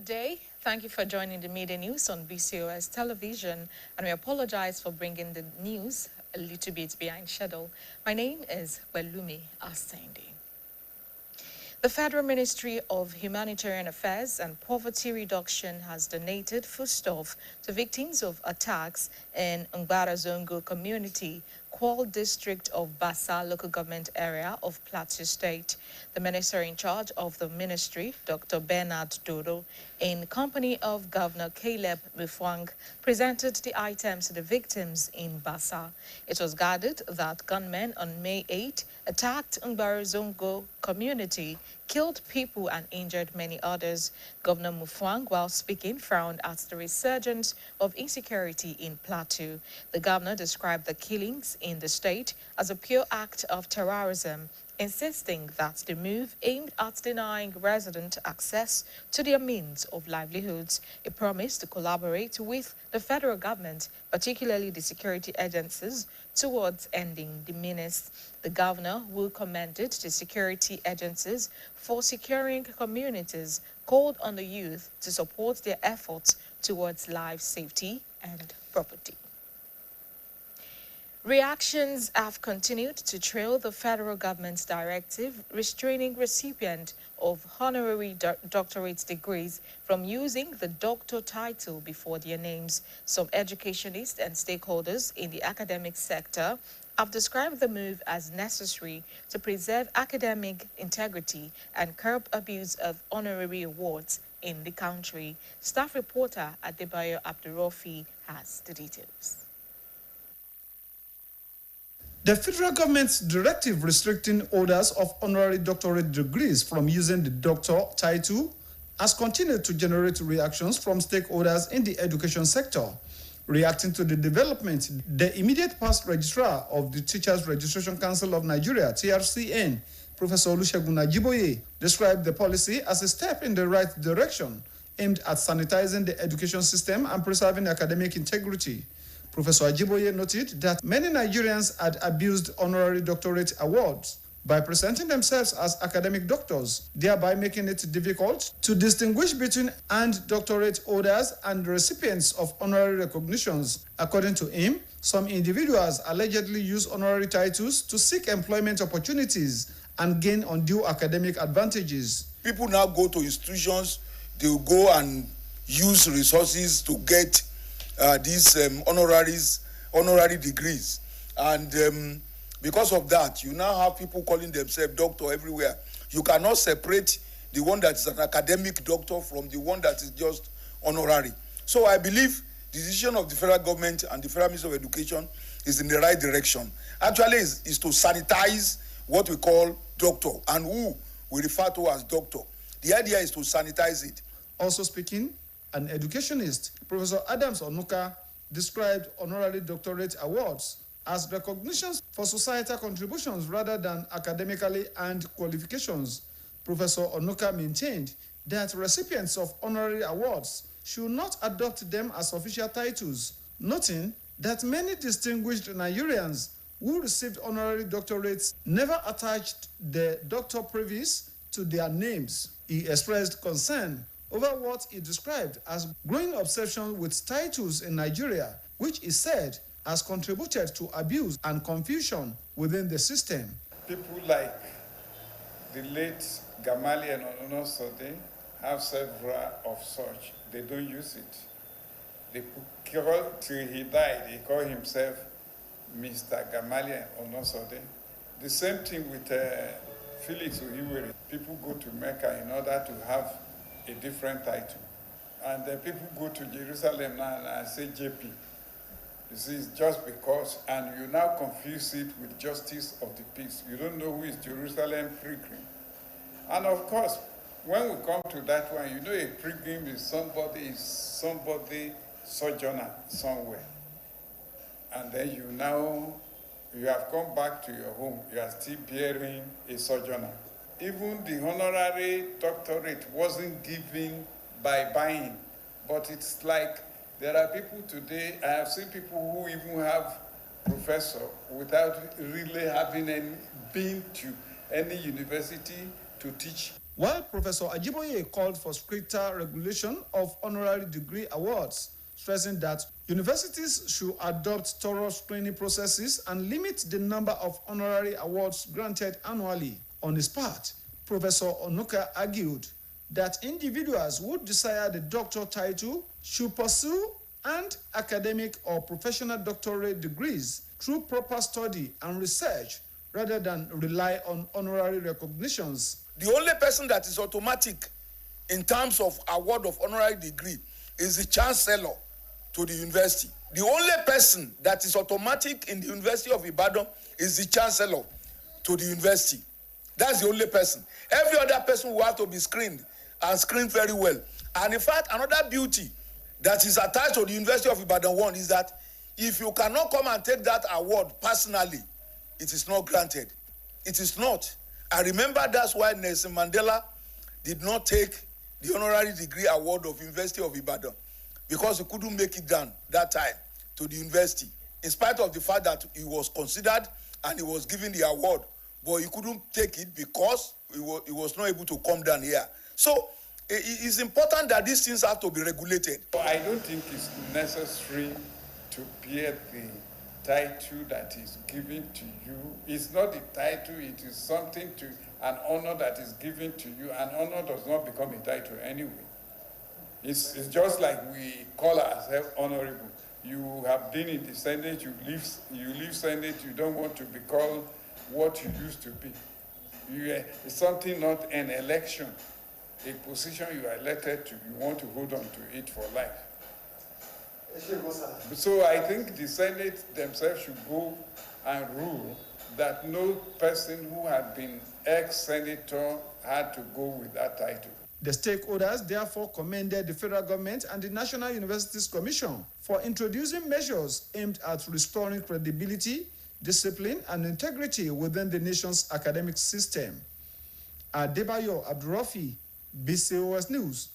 day. Thank you for joining the media news on BCOS television, and we apologize for bringing the news a little bit behind schedule. My name is Welumi Astendi. The Federal Ministry of Humanitarian Affairs and Poverty Reduction has donated foodstuff to victims of attacks in Ngbarazongo community, Kwal district of Bassa local government area of Plateau State. The minister in charge of the ministry, Dr. Bernard Dodo, in company of Governor Caleb Mufwang, presented the items to the victims in Bassa. It was gathered that gunmen on May 8 attacked Ngbarazongo community, killed people and injured many others. Governor Mufwang, while speaking, frowned at the resurgence of insecurity in Plateau. The governor described the killings in the state as a pure act of terrorism, insisting that the move aimed at denying residents access to their means of livelihoods. He promised to collaborate with the federal government, particularly the security agencies, towards ending the menace. The governor who commended the security agencies for securing communities, called on the youth to support their efforts towards life safety and property. Reactions have continued to trail the federal government's directive restraining recipients of honorary doctorate degrees from using the doctor title before their names. Some educationists and stakeholders in the academic sector have described the move as necessary to preserve academic integrity and curb abuse of honorary awards in the country. Staff reporter Adebayo Abdurrafi has the details. The federal government's directive restricting holders of honorary doctorate degrees from using the doctor title has continued to generate reactions from stakeholders in the education sector. Reacting to the development, the immediate past registrar of the Teachers Registration Council of Nigeria, TRCN, Professor Olusegun Ajiboye, described the policy as a step in the right direction aimed at sanitizing the education system and preserving academic integrity. Professor Ajiboye noted that many Nigerians had abused honorary doctorate awards by presenting themselves as academic doctors, thereby making it difficult to distinguish between earned doctorate holders and recipients of honorary recognitions. According to him, some individuals allegedly use honorary titles to seek employment opportunities and gain undue academic advantages. People now go to institutions, they will go and use resources to get these honorary degrees, and because of that, you now have people calling themselves doctor everywhere. You cannot separate the one that is an academic doctor from the one that is just honorary. So I believe the decision of the federal government and the Federal Ministry of Education is in the right direction. Actually, is to sanitize what we call doctor and who we refer to as doctor. The idea is to sanitize it. Also speaking, an educationist, Professor Adams Onuka, described honorary doctorate awards as recognitions for societal contributions rather than academically earned qualifications. Professor Onuka maintained that recipients of honorary awards should not adopt them as official titles, noting that many distinguished Nigerians who received honorary doctorates never attached the doctor previous to their names. He expressed concern over what he described as growing obsession with titles in Nigeria, which he said has contributed to abuse and confusion within the system. People like the late Gamali and Ononosode have several of such. They don't use it. They call till he died, he called himself Mr. Gamali and Ononosode. The same thing with Felix Uhiwere. People go to Mecca in order to have a different title. And then people go to Jerusalem now and say JP. You see, it's just because, and you now confuse it with justice of the peace. You don't know who is Jerusalem pilgrim. And of course, when we come to that one, you know a pilgrim is somebody sojourner somewhere. And then you have come back to your home, you are still bearing a sojourner. Even the honorary doctorate wasn't given by buying, but it's like there are people today, I have seen people who even have professor without really having been to any university to teach. while Professor Ajiboye called for stricter regulation of honorary degree awards, stressing that universities should adopt thorough screening processes and limit the number of honorary awards granted annually. On his part, Professor Onuka argued that individuals who desire the doctor title should pursue and academic or professional doctorate degrees through proper study and research rather than rely on honorary recognitions. The only person that is automatic in terms of award of honorary degree is the chancellor to the university. The only person that is automatic in the University of Ibadan is the chancellor to the university. That's the only person. Every other person will have to be screened and screened very well. And in fact, another beauty that is attached to the University of Ibadan one is that if you cannot come and take that award personally, it is not granted. It is not. I remember that's why Nelson Mandela did not take the honorary degree award of University of Ibadan, because he couldn't make it down that time to the university, in spite of the fact that he was considered and he was given the award, but he couldn't take it because he was not able to come down here. So it's important that these things have to be regulated. I don't think it's necessary to bear the title that is given to you. It's not the title, it is something to an honor that is given to you. An honor does not become a title anyway. It's just like we call ourselves honorable. You have been in the Senate, you leave Senate, you don't want to be called what you used to be. It's something, not an election. A position you are elected to, you want to hold on to it for life. So I think the Senate themselves should go and rule that no person who had been ex-senator had to go with that title. The stakeholders therefore commended the federal government and the National Universities Commission for introducing measures aimed at restoring credibility, discipline, and integrity within the nation's academic system. Adebayo Abdurafi, BCOS News.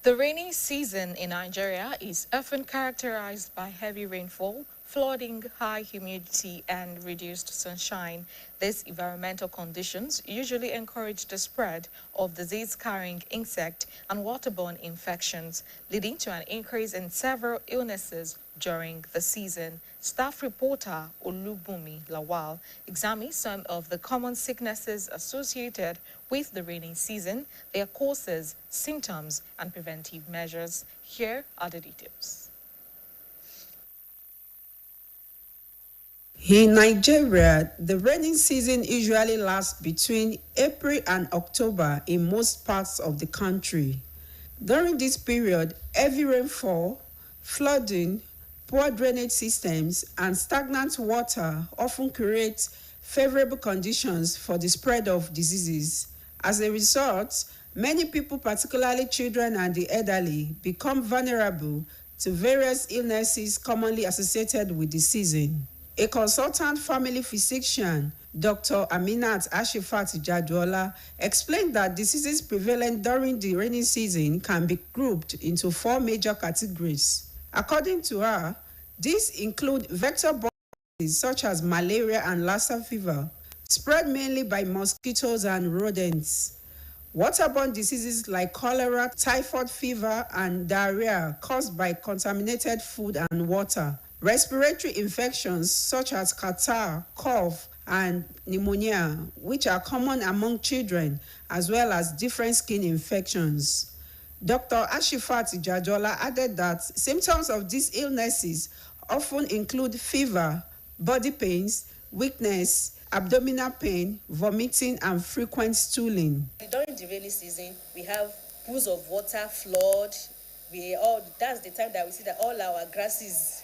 The rainy season in Nigeria is often characterized by heavy rainfall, flooding, high humidity, and reduced sunshine. These environmental conditions usually encourage the spread of disease-carrying insect and waterborne infections, leading to an increase in several illnesses during the season. Staff reporter Olubumi Lawal examines some of the common sicknesses associated with the rainy season, their causes, symptoms, and preventive measures. Here are the details. In Nigeria, the rainy season usually lasts between April and October in most parts of the country. During this period, heavy rainfall, flooding, poor drainage systems, and stagnant water often create favorable conditions for the spread of diseases. As a result, many people, particularly children and the elderly, become vulnerable to various illnesses commonly associated with the season. A consultant family physician, Dr. Aminat Ashifat Jadola, explained that diseases prevalent during the rainy season can be grouped into 4 major categories. According to her, these include vector-borne diseases such as malaria and Lassa fever, spread mainly by mosquitoes and rodents. Waterborne diseases like cholera, typhoid fever, and diarrhea caused by contaminated food and water. Respiratory infections such as catarrh, cough, and pneumonia, which are common among children, as well as different skin infections. Dr. Ashifat Jadola added that symptoms of these illnesses often include fever, body pains, weakness, abdominal pain, vomiting, and frequent stooling. During the rainy season, we have pools of water, flood. That's the time that we see that all our grasses,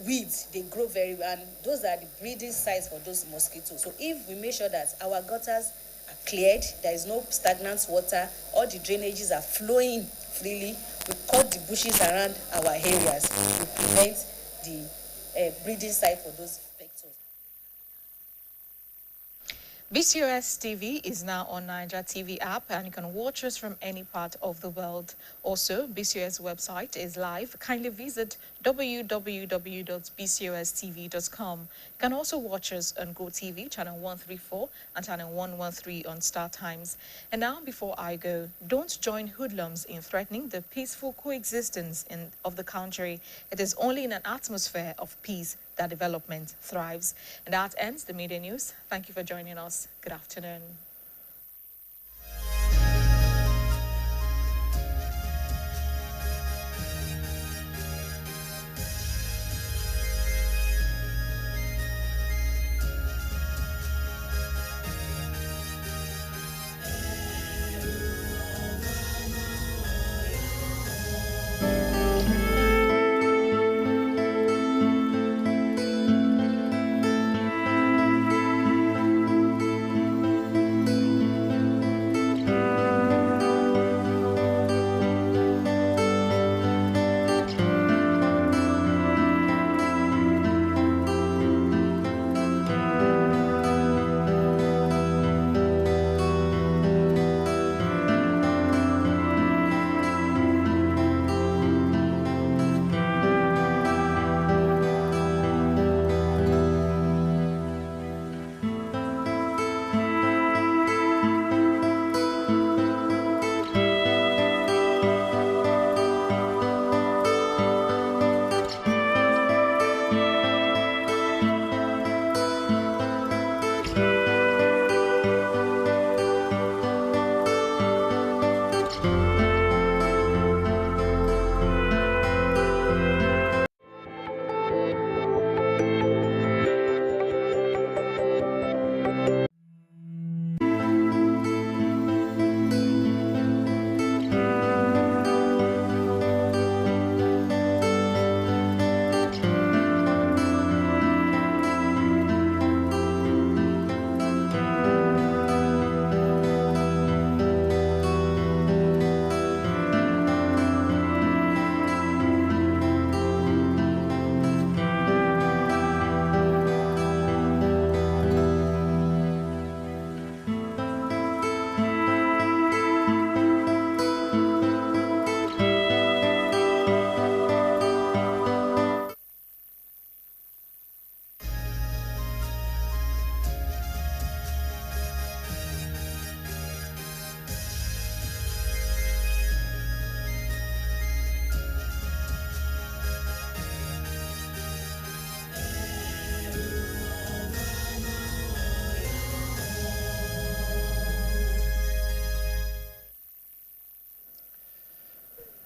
weeds, they grow very well, and those are the breeding sites for those mosquitoes. So if we make sure that our gutters are cleared, there is no stagnant water, all the drainages are flowing freely, we cut the bushes around our areas to prevent the breeding site for those vectors. BCOS TV is now on Niger TV app and you can watch us from any part of the world. Also, BCOS website is live. Kindly visit www.bcostv.com. You can also watch us on GoTV, channel 134 and channel 113 on Star Times. And now, before I go, don't join hoodlums in threatening the peaceful coexistence of the country. It is only in an atmosphere of peace that development thrives. And that ends the media news. Thank you for joining us. Good afternoon.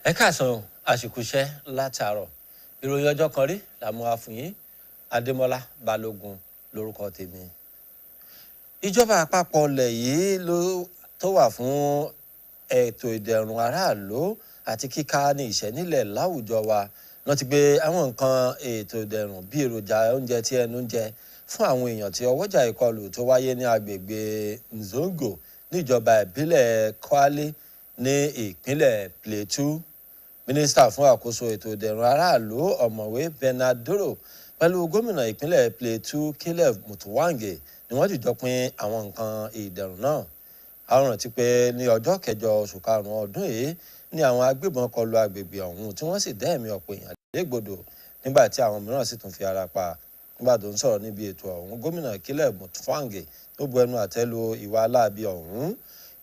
ẹ káàsán àsìkúṣẹ́ látàárọ̀ ìròyìn ọjọ́ kan rí làmú wa fún yín Adémọ́lá Balógun lórúkọ tèmi. Ìjọba àpapọ̀ ilẹ̀ yìí ló tó wà fún ètò ìdẹ̀rùn aráàlú àti kíká ní ìṣẹ́ nílẹ̀ láwùjọ wa wọ́n ti gbé àwọn nǹkan ètò ìdẹ̀rùn bí èròjà oúnjẹ tí ẹnu ń jẹ fún àwọn èèyàn tí ọwọ́jà ìkọlù tó wáyé ní agbègbè Nzongo níjọba ìbílẹ̀ Kwale ní ìpínlẹ̀ Plateau. Mínísítà fún àkóso ètò ìdẹ̀rùn aráàlú ọ̀mọ̀wé Bernardoro pẹ̀lú gómìnà ìpínlẹ̀ Plateau Caleb Mutuwange ni wọ́n dìjọ pín àwọn nǹkan ìdẹ̀rùn náà. A rántí pé ní ọjọ́ kẹjọ oṣù karùn-ún ọdún yìí ni àwọn agbébọn kọlu agbègbè ọ̀hún tí wọ́n sì dẹ́ẹ̀mí ọ̀pọ̀ èèyàn légbodò nígbà tí àwọn mìíràn sì tún fi ara pa. Nígbà tó ń sọ̀rọ̀ níbi ètò ọ̀hún, gómìnà Caleb Mutuwange tó bu ẹnu àtẹ́ lu ìwà aláàbí ọ̀hún.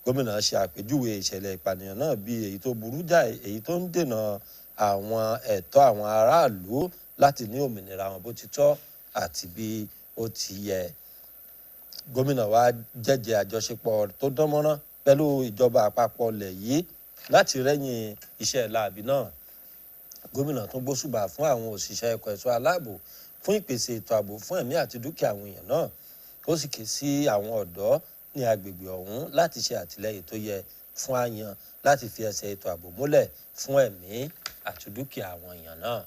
Gómìnà ṣe àpèjúwe ìṣẹ̀lẹ̀ ìpànìyàn náà bí èyí tó burú jáì, èyí tó ń dènà àwọn ẹ̀tọ́ àwọn aráàlú láti ní òmìnira wọn bó ti tọ́ àti bí ó ti yẹ. Gómìnà wa jẹ́jẹ́ àjọṣepọ̀ tó dánmọ́rán pẹ̀lú ìjọba àpapọ̀ ilẹ̀ yìí láti rẹ́yìn iṣẹ́ láabi náà. Gómìnà tún gbóṣùbà fún àwọn òṣìṣẹ́ ẹ̀kọ́ ẹ̀ṣọ́ aláàbò fún ìpèsè ètò ààbò fún ẹ̀mí àti dúkìá àwọn èèyàn náà. Ó sì ké sí àwọn ọ̀dọ́ ní agbègbè ọ̀hún láti ṣe àtìlẹ́yìn tó yẹ fún àyàn láti fi ẹsẹ̀ ètò ààbò múlẹ̀ fún ẹ̀mí àti dúkìá àwọn èèyàn náà.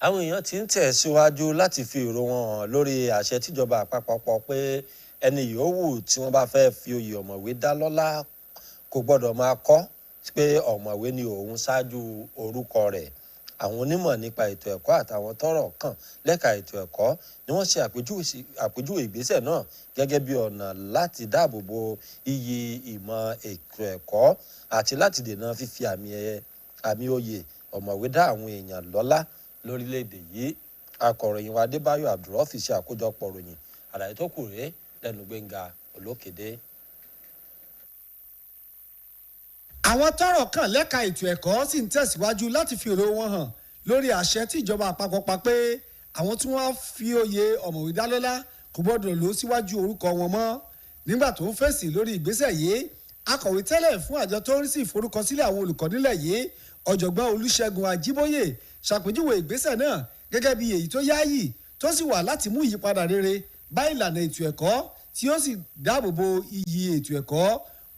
Àwọn èèyàn ti ń tẹ̀síwájú láti fi èrò wọn hàn lórí àṣẹ tíjọba àpapọ̀ pọ̀ pé ẹni yòówù tí wọ́n bá fẹ́ fi oyè ọ̀mọ̀wé dá lọ́lá kò gbọ́dọ̀ máa kọ́ pé ọ̀mọ̀wé ni òun ṣáájú orúkọ rẹ̀. àwọn onímọ̀ nípa ètò ẹ̀kọ́ àtàwọn tọ́rọ̀ kàn lẹ́ka ètò ẹ̀kọ́ ni wọ́n ṣe àpèjúwe ìgbésẹ̀ náà gẹ́gẹ́ bí ọ̀nà láti dáàbò bo iyì ìmọ̀ ètò ẹ̀kọ́ àti láti dènà fífi àmì oyè ọ̀mọ̀wé dá àwọn èèyàn lọ́lá lórílẹ̀‐èdè yìí. Akọ̀ròyìn wa Adébáyọ̀ Abdulrafi ṣe àkójọpọ̀ ròyìn àlàyé tó kù rèé lẹ́nu Gbẹ́ngà Olókèdè. Àwọn tọ́rọ̀ kàn lẹ́ka ètò ẹ̀kọ́ sì ń tẹ̀síwájú láti fi èrò wọn hàn lórí àṣẹ tí ìjọba àpapọ̀ pa pé àwọn tí wọ́n fi oyè ọ̀mọ̀wé dá lọ́lá kò gbọ́dọ̀ lò síwájú orúkọ wọn mọ́. Nígbà tó ń fèsì lórí ìgbésẹ̀ yìí, akọ̀wé tẹ́lẹ̀ fún àjọ tó ń rí sí ìforúkọsílẹ̀ àwọn olùkọ́ nílẹ̀ yìí, ọ̀jọ̀gbọ́n Olúṣẹ́gun Ajíbóyè ṣàpèjúwe ìgbésẹ̀ náà gẹ́gẹ́ bí èyí tó yááyì tó sì wà láti mú ìyípadà rere bá ìlànà ètò ẹ̀kọ́ tí ó sì dáàbò bo iyì ètò ẹ̀kọ́.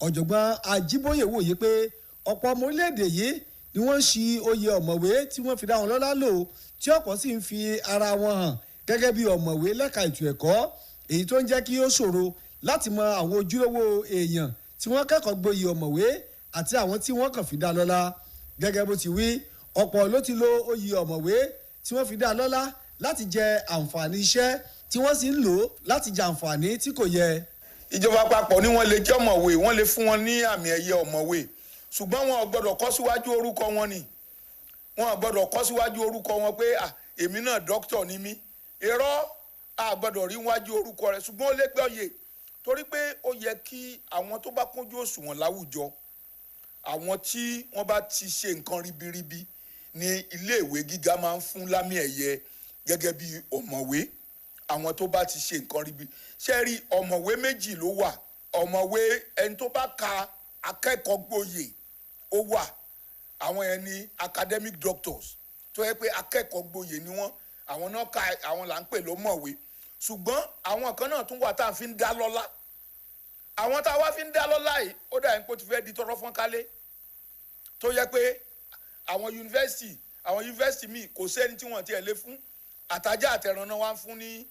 Ọ̀jọ̀gbọ́n Ajíbóyè wòye pé ọ̀pọ̀ ọmọ orílẹ̀-èdè yìí ni wọ́n ń ṣi oyè ọ̀mọ̀wé tí wọ́n fi dá wọn lọ́lá lò tí ọ̀pọ̀ sì ń fi ara wọn hàn gẹ́gẹ́ bí ọ̀mọ̀wé lẹ́ka ètò ẹ̀kọ́, èyí tó ń jẹ́ kí ó ṣòro láti mọ àwọn ojúlówó èèyàn tí wọ́n kẹ́kọ̀ọ́ gboyè ọ̀mọ̀wé àti àwọn tí wọ́n kàn fi dá lọ́lá. Gẹ́gẹ́ bó ti wí, ọ̀pọ̀ ló ti lo oyè ọ̀mọ̀wé tí wọ́n fi dá lọ́lá láti jẹ àǹfààní iṣẹ́ tí wọ́n sì ń lò láti jẹ àǹfààní tí kò yẹ. Ìjọba àpapọ̀ ni wọ́n lè jẹ́ ọ̀mọ̀wé, wọ́n lè fún wọn ní àmì ẹ̀yẹ ọ̀mọ̀wé, ṣùgbọ́n wọn ò gbọ́dọ̀ kọ síwájú orúkọ wọn ni. Wọn ò gbọ́dọ̀ kọ síwájú orúkọ wọn pé èmi náà dókítà ni mí. Irọ́ a gbọ́dọ̀ rí wájú orúkọ rẹ̀, ṣùgbọ́n ó lè gbé oyè torí pé ó yẹ kí àwọn tó bá kúnjú òṣùwọ̀n láwùjọ, àwọn tí wọ́n bá ti ṣe nǹkan ribiribi ní iléèwé gíga máa ń fún lámì ẹ̀yẹ gẹ́gẹ́ bí ọ̀mọ̀wé. Àwọn tó bá ti ṣe nǹkan ribi ṣe rí ọ̀mọ̀wé méjì ló wà. Ọ̀mọ̀wé ẹni tó bá ka akẹ́kọ̀ọ́ gboyè ó wà, àwọn yẹn ni academic doctors tó yẹ pé akẹ́kọ̀ọ́ gboyè ni wọ́n, àwọn náà ka àwọn là ń pè lọ́mọ̀wé. Ṣùgbọ́n àwọn kan náà tún wà tá à ń fi ń dá lọ́lá. Àwọn tá a wá fi ń dá lọ́lá yìí ó dà ní pé ó ti fẹ́ di tọrọ fọ́n kálé, tó yẹ pé àwọn yunifásitì míì kò sẹ́ni tí wọ́n ti ẹ̀ lé fún àtàjà àtẹ̀ràn náà wá ń fún ní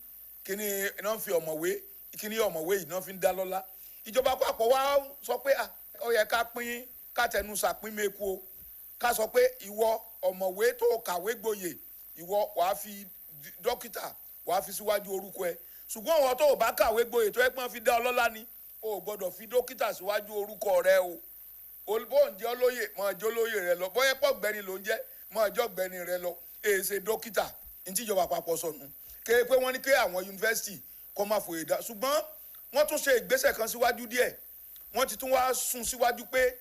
kíní náà fi ọ̀mọ̀wé kíní ọ̀mọ̀wé yìí náà fi ń dá lọ́lá. Ìjọba àpapọ̀ wa sọ pé ó yẹ ká pín kátẹnu sàpín mẹ́kù o, ká sọ pé ìwọ ọ̀mọ̀wé tó kàwé gboyè ìwọ wàá fi dókítà wàá fi síwájú orúkọ ẹ, ṣùgbọ́n ìwọ tó o bá kàwé gboyè tó ẹ pọ́n fi dá ọ lọ́lá ni o ò gbọ́dọ̀ fi dókítà síwájú orúkọ rẹ o. Bó ń jẹ́ olóyè mọ̀ ọjọ́ olóyè rẹ lọ, bóyá pọ̀ gbẹ́ni ló ń jẹ́ mọ̀ ọjọ́ gbẹ́ni rẹ lọ, èè ṣe dókítà ní tíjọba àpapọ̀ sọnù kéé pé wọ́n ní pé àwọn yunifásitì kọ́ máa fòye dá, ṣùgbọ́n wọ́n tún ṣe ìgbésẹ̀ kan síwájú díẹ̀, wọ́n ti tún wá sún síwájú pé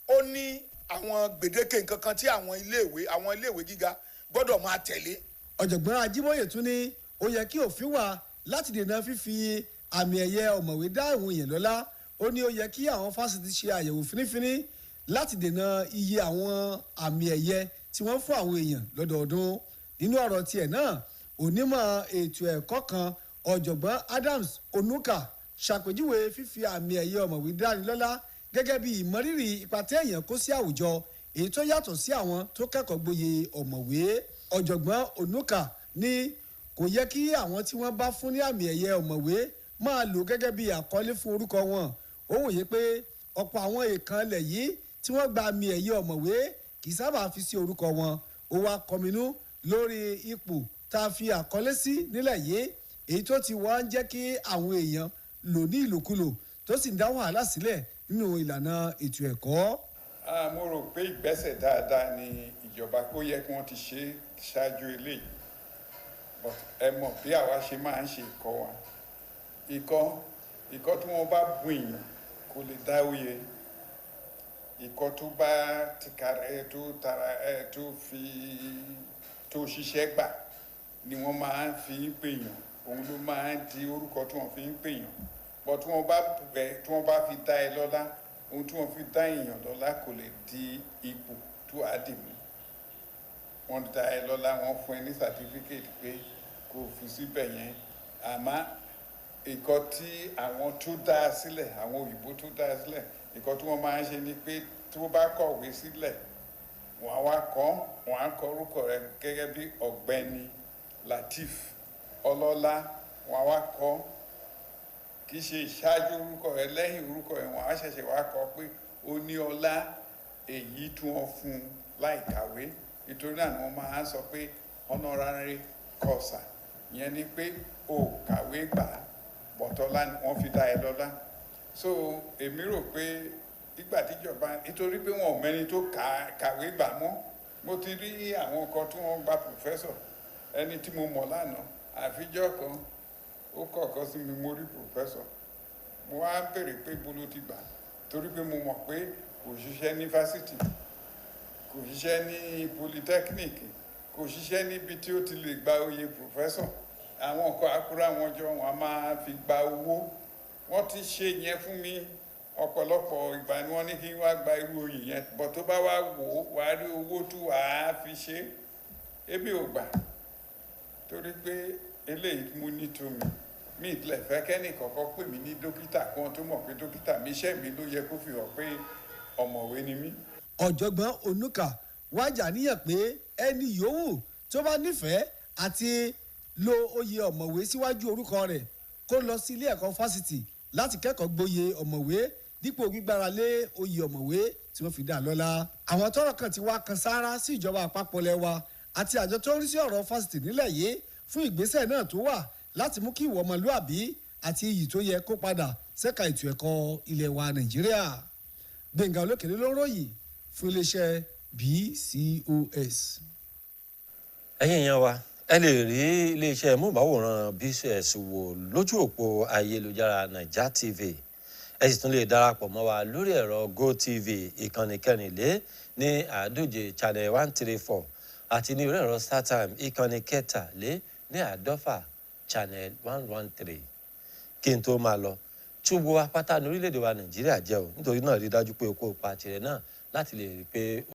ó ní àwọn gbèdéke nǹkan kan tí àwọn iléèwé gíga gbọ́dọ̀ máa tẹ̀lé. Ọ̀jọ̀gbọ́n Ajíbóyè tún ní ó yẹ kí òfin wà láti dènà fífi àmì ẹ̀yẹ ọ̀mọ̀wé dá àwọn èèyàn lọ́lá. Ó ní ó yẹ kí àwọn fásitì ṣe àyẹ̀wò fínífíní láti dènà iye àwọn àmì ẹ̀yẹ tí wọ́n fún àwọn èèyàn lọ́dọọdún. Nínú ọ̀rọ̀ tiẹ̀ náà, onímọ̀ ètò ẹ̀kọ́ kan ọ̀jọ̀gbọ́n Adams Onuka ṣàpèjúwe fífi àmì ẹ̀yẹ ọ̀mọ̀wé dánilọ́lá gẹ́gẹ́ bí ìmọrírì ipa tí èèyàn kó sí àwùjọ, èyí tó yàtọ̀ sí àwọn tó kẹ́kọ̀ọ́ gboyè ọ̀mọ̀wé. Ọ̀jọ̀gbọ́n Onuka ní kò yẹ kí àwọn tí wọ́n bá fún ní àmì ẹ̀yẹ ọ̀mọ̀wé máa lò gẹ́gẹ́ bí àkọlé fún orúkọ wọn. Ó wòye pé ọ̀pọ̀ àwọn èèkàn ilẹ̀ yìí tí wọ́n gba àmì ẹ̀yẹ ọ̀mọ̀wé kì í sábà fi sí orúkọ wọn. Ó wá kọminú lórí ipò tá a fi àkọlé sí nílẹ̀ yìí, èyí tó ti wá ń jẹ́ kí àwọn èèyàn lò ní ìlòkulò tó sì ń dá wàhálà sílẹ̀ nínú ìlànà ètò ẹ̀kọ́. Mo rò pé ìgbésẹ̀ dáadáa ni ìjọba ó yẹ kí wọ́n ti ṣe ṣáájú eléyìí, but ẹ mọ̀ bí àwa ṣe máa ń ṣe ìkọ́ wa. Ìkọ́ tí wọ́n bá bu èèyàn kò lè dá oyè. Ìkọ́ tó bá tìkára ẹ tó tara ẹ tó ṣiṣẹ́ gbà ni wọ́n máa ń fi ń pèèyàn, òun ló máa ń di orúkọ tí wọ́n fi ń pèèyàn. But tí wọ́n bá fi dá ẹ lọ́lá, ohun tí wọ́n fi dá èèyàn lọ́lá kò lè di ipò tó á dì mú. Wọ́n dá ẹ lọ́lá, wọ́n fún ẹ ní certificate pé kò fi síbẹ̀ yẹn, àmọ́ ìkọ́ tí àwọn tó dá a sílẹ̀, àwọn òyìnbó tó dá a sílẹ̀, ìkọ́ tí wọ́n máa ń ṣe ni pé tí wọ́n bá kọ̀wé sílẹ̀ wọ́n á kọ orúkọ rẹ̀ gẹ́gẹ́ bí ọ̀gbẹ́ni Latif ọlọ́lá, wọ́n á wá kọ kì í ṣe ìṣáájú orúkọ rẹ̀, lẹ́yìn orúkọ rẹ̀ wọ́n á ṣẹ̀ṣẹ̀ wá kọ pé ó ní ọlá èyí tí wọ́n fún láì kàwé nítorí náà wọ́n máa ń sọ pé honorary causa ìyẹn ni pé o kàwé gbà bọ̀tọ́lá ni wọ́n fi dá ẹ lọ́lá. So èmi rò pé ìgbà tíjọba nítorí pé wọn ò mẹ́ni tó kàwé gbà mọ́. Mo ti rí àwọn kan tí wọ́n gba professor ẹni tí mo mọ̀ lánàá àfijọ́ kan ó kọ̀ọ̀kan sí mi mo rí professor mo wá béèrè pé ibo ló ti gbà torí pé mo mọ̀ pé kò ṣiṣẹ́ ní fásitì kò ṣiṣẹ́ ní polytechnic kò ṣiṣẹ́ níbi tí ó ti lè gba oyè professor. Àwọn ọkọ̀ akúrà wọn jọ wọn máa fi gba owó wọ́n ti ṣe yẹn fún mi ọ̀pọ̀lọpọ̀ ìgbà ni wọ́n ní kí n wá gba irú oyè yẹn bọ̀ tó bá wá wò ó wàá rí owó tó wàá fi ṣe èmi ò gbà torí pé eléyìí mo ní tó mi ìtìlẹ̀ fẹ́ kẹ́nì kọ̀ọ̀kan pè mí ní dókítà kí wọ́n tó mọ̀ pé dókítà mi iṣẹ́ mi ló yẹ kó fi hàn pé ọ̀mọ̀wé ni mí. ọ̀jọ̀gbọ́n Onuka wájà níyàn pé ẹni yòówù tó bá nífẹ̀ẹ́ àti lo oyè ọ̀mọ̀wé síwájú orúkọ rẹ̀ kó lọ sí ilé ẹ̀kọ́ fásitì láti kẹ́kọ̀ọ́ gboyè ọ̀mọ̀wé dípò gbígbára lé oyè ọ̀mọ̀wé tí wọ́n fi dá lọ́lá. àwọn tọ́rọ̀ kan ti wá kan sáárá sí ìjọba àpapọ̀ lẹ́wà àti àjọ tó ń rí sí ọ̀rọ̀ fásitì nílẹ̀ yìí fún ìgbésẹ̀ náà tó wà láti mú kí ìwà ọmọlúàbí àti iyì tó yẹ kó padà ṣẹ́ka ètò ẹ̀kọ́ ilẹ̀ wa Nàìjíríà. Gbẹ̀ngà Olókèlè ló ń ròyìn fún iléeṣẹ́ BCOS. ẹ̀yin èèyàn wa ẹ lè rí iléeṣẹ́ móhùnmáwòrán BCOS wò lójú òpó ayélujára Naija TV ẹ sì tún lè darapọ̀ mọ́ wa lórí ẹ̀rọ GoTV ìkànnì 14 ní àádóje channel 134 àti ní orí ẹ̀rọ StarTime ìkànnì 13 ní àádọ́fà channel 113. kí n tó máa lọ tí gbogbo apáta ní orílẹ̀-èdè wa Nàìjíríà jẹ́ o nítorí náà rí dájú pé o kó ipa tirẹ̀ náà láti lè rí i pé